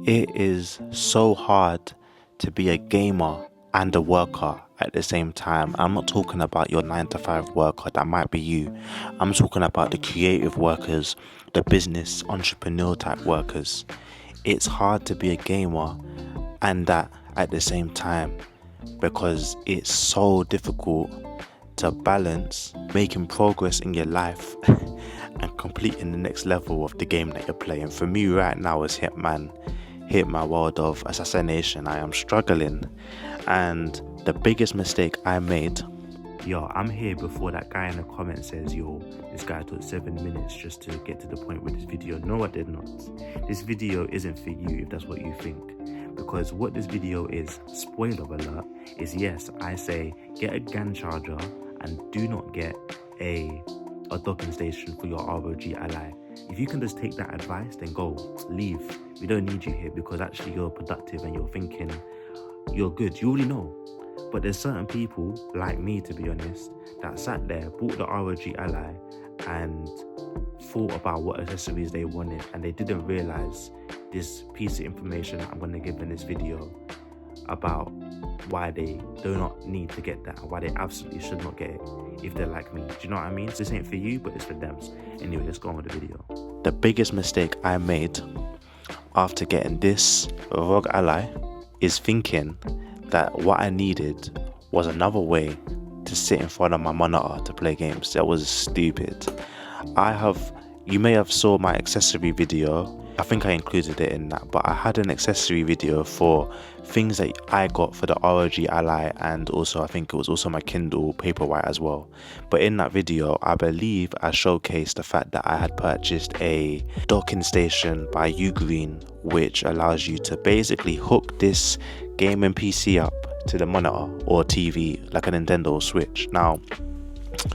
It is so hard to be a gamer and a worker at the same time. I'm not talking about your 9 to 5 worker, that might be you. I'm talking about the creative workers, the business entrepreneur type workers. It's hard to be a gamer and that at the same time, because it's so difficult to balance making progress in your life and completing the next level of the game that you're playing. For me right now as Hitman World of Assassination, I am struggling, and the biggest mistake I made, I'm here before that guy in the comment says, this guy took 7 minutes just to get to the point with this video. No, I did not. This video isn't for you if that's what you think, because what this video is, spoiler alert, is yes, I say get a GAN charger and do not get a docking station for your ROG Ally. If you can just take that advice, then go, leave. We don't need you here, because actually you're productive and you're thinking, you're good, you already know. But there's certain people, like me to be honest, that sat there, bought the ROG Ally and thought about what accessories they wanted, and they didn't realize this piece of information I'm going to give in this video about why they do not need to get that, and why they absolutely should not get it if they're like me. Do you know what I mean? This ain't for you, but it's for them. Anyway, let's go on with the video. The biggest mistake I made after getting this ROG Ally is thinking that what I needed was another way to sit in front of my monitor to play games. That was stupid. You may have saw my accessory video. I think I included it in that, but I had an accessory video for things that I got for the ROG Ally, and also I think it was also my Kindle Paperwhite as well. But in that video, I believe I showcased the fact that I had purchased a docking station by Ugreen, which allows you to basically hook this gaming PC up to the monitor or TV like a Nintendo Switch. Now,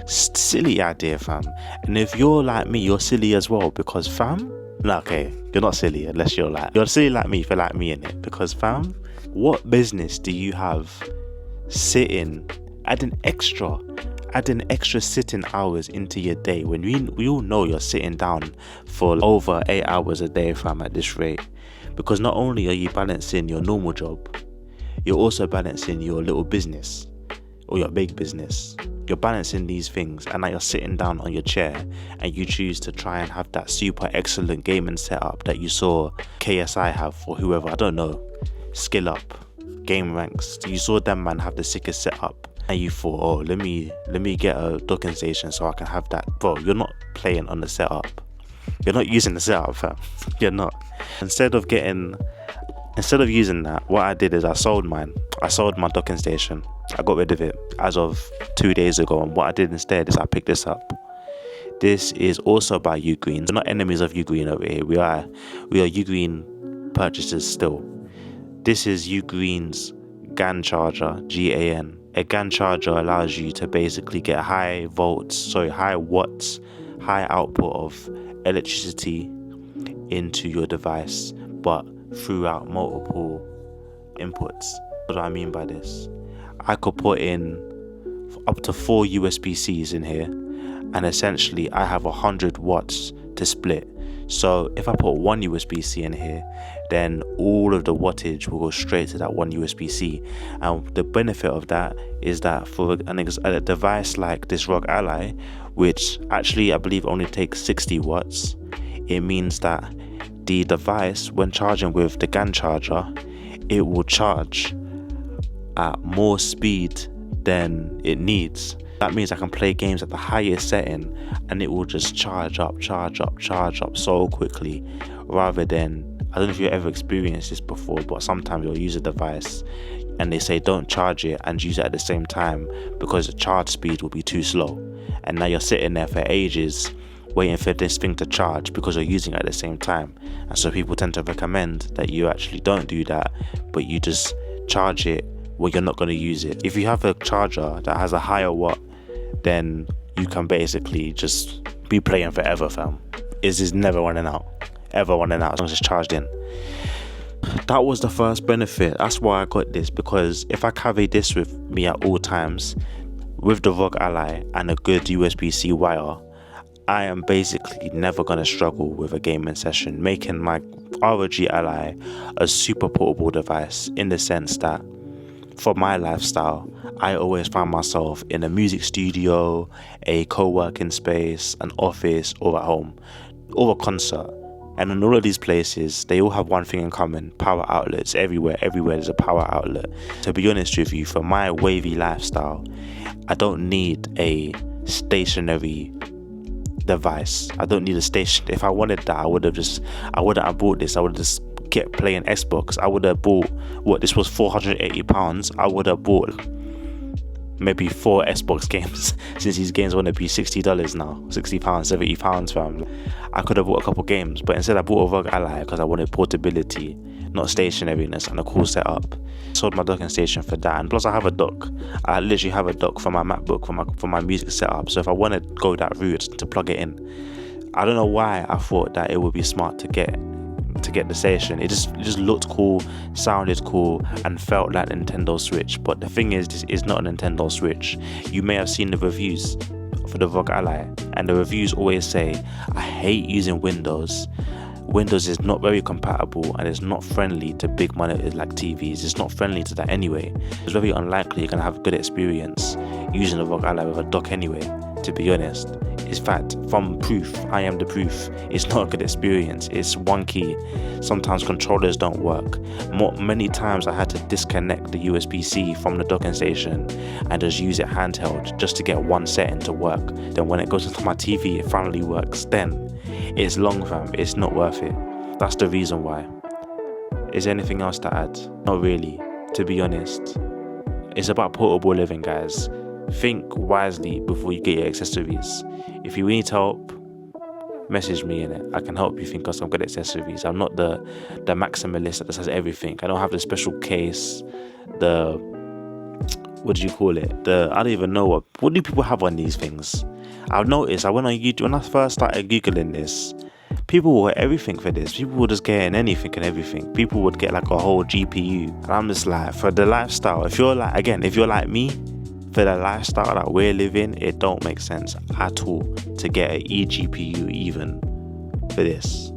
silly idea, fam. And if you're like me, you're silly as well, because fam, no, okay, you're not silly unless you're silly like me if you're like me in it, because fam, what business do you have sitting, adding extra sitting hours into your day when we all know you're sitting down for over 8 hours a day, fam, at this rate? Because not only are you balancing your normal job, you're also balancing your little business or your big business. You're balancing these things, and now you're sitting down on your chair and you choose to try and have that super excellent gaming setup that you saw KSI have, or whoever, I don't know, Skill Up, Game Ranks. You saw them man have the sickest setup, and you thought, oh, let me get a docking station so I can have that. Bro, you're not playing on the setup. You're not using the setup, fam. You're not. Instead of using that, what I did is I sold my docking station. I got rid of it as of 2 days ago, and what I did instead is I picked this up. This is also by Ugreen. We're not enemies of Ugreen over here. We are Ugreen purchasers still. This is Ugreen's GAN charger, GAN. A GAN charger allows you to basically get high watts, high output of electricity into your device, but throughout multiple inputs. What do I mean by this? I could put in up to 4 USB-Cs in here, and essentially I have 100 watts to split. So if I put 1 USB-C in here, then all of the wattage will go straight to that 1 USB-C. And the benefit of that is that for a device like this ROG Ally, which actually I believe only takes 60 watts, it means that the device, when charging with the GAN charger, it will charge at more speed than it needs. That means I can play games at the highest setting and it will just charge up so quickly, rather than, I don't know if you've ever experienced this before, but sometimes you'll use a device and they say don't charge it and use it at the same time because the charge speed will be too slow, and now you're sitting there for ages waiting for this thing to charge because you're using it at the same time. And so people tend to recommend that you actually don't do that, but you just charge it when you're not going to use it. If you have a charger that has a higher watt, then you can basically just be playing forever, fam. It is never running out, as long as it's charged in. That was the first benefit. That's why I got this, because if I carry this with me at all times with the ROG Ally and a good USB-C wire, I am basically never going to struggle with a gaming session. Making my ROG Ally a super portable device in the sense that for my lifestyle, I always find myself in a music studio, a co-working space, an office, or at home, or a concert. And in all of these places, they all have one thing in common: power outlets everywhere. Everywhere there's a power outlet. To be honest with you, for my wavy lifestyle, I don't need a stationary device. I don't need a station. If I wanted that, I wouldn't have bought this. I would have just kept playing Xbox. I would have bought, this was £480. I would have bought maybe 4 Xbox games since these games want to be $60 now, £60, £70 fam. I could have bought a couple games, but instead I bought a ROG Ally because I wanted portability, not stationariness, and a cool setup. Sold my docking station for that, and plus I have a dock. I literally have a dock for my MacBook for my music setup. So if I want to go that route to plug it in, I don't know why I thought that it would be smart to get the station. It just looked cool, sounded cool, and felt like Nintendo Switch. But the thing is, this is not a Nintendo Switch. You may have seen the reviews for the ROG Ally, and the reviews always say, I hate using Windows. Windows is not very compatible and it's not friendly to big monitors like TVs. It's not friendly to that anyway. It's very unlikely you're gonna have a good experience using the ROG Ally with a dock anyway, to be honest. In fact, from proof, I am the proof. It's not a good experience. It's wonky. Sometimes controllers don't work. Many times I had to disconnect the USB-C from the docking station and just use it handheld just to get one setting to work. Then when it goes into my TV, it finally works. Then it's long, fam. It's not worth it. That's the reason why. Is there anything else to add? Not really, to be honest. It's about portable living, guys. Think wisely before you get your accessories. If you need help, message me in it. I can help you think of some good accessories. I'm not the maximalist that just has everything. I don't have the special case, what do you call it? I don't even know what do people have on these things. I've noticed I went on YouTube when I first started Googling this. People were everything for this. People were just getting anything and everything. People would get like a whole GPU. And I'm just like, for the lifestyle, if you're like me, for the lifestyle that we're living, it don't make sense at all to get an eGPU even for this.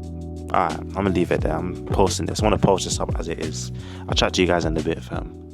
Alright, I'm gonna leave it there. I'm posting this. I want to post this up as it is. I'll chat to you guys in a bit, fam.